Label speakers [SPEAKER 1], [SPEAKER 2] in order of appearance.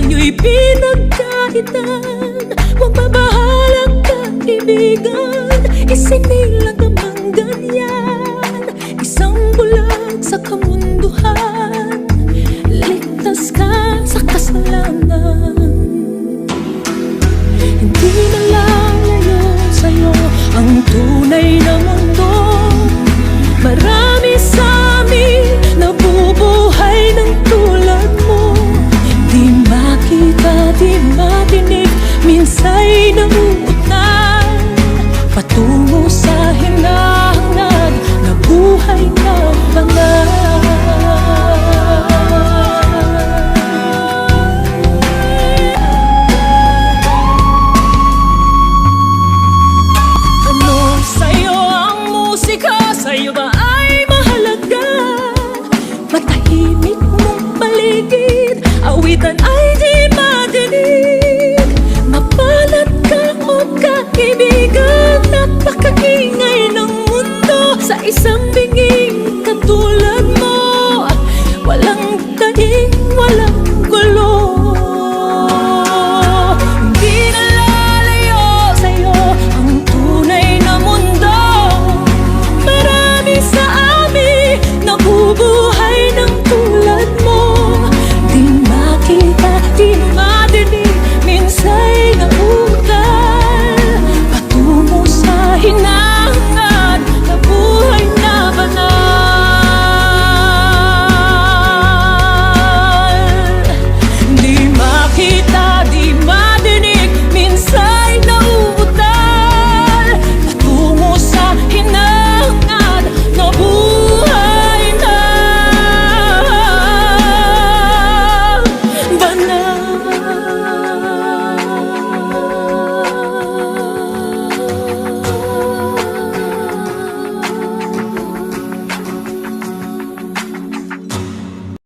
[SPEAKER 1] tayo'y pinagkaitan. Huwag mabahalang kaibigan, isinilang ka mang ganyan. Isang bulag sa kamunduhan, ligtas ka sa kasalanan. Hindi na lang ngayon sa'yo ang tunay na mundo. Marami sa amin nabubuhay ng tulad mo. Di makita, di matinig, minsa'y namuutang patungo sa hinahangad na buhay na banal. Ano sa'yo ang musika? Sa'yo ba ay mahalaga? Matahimik mong paligid, awitan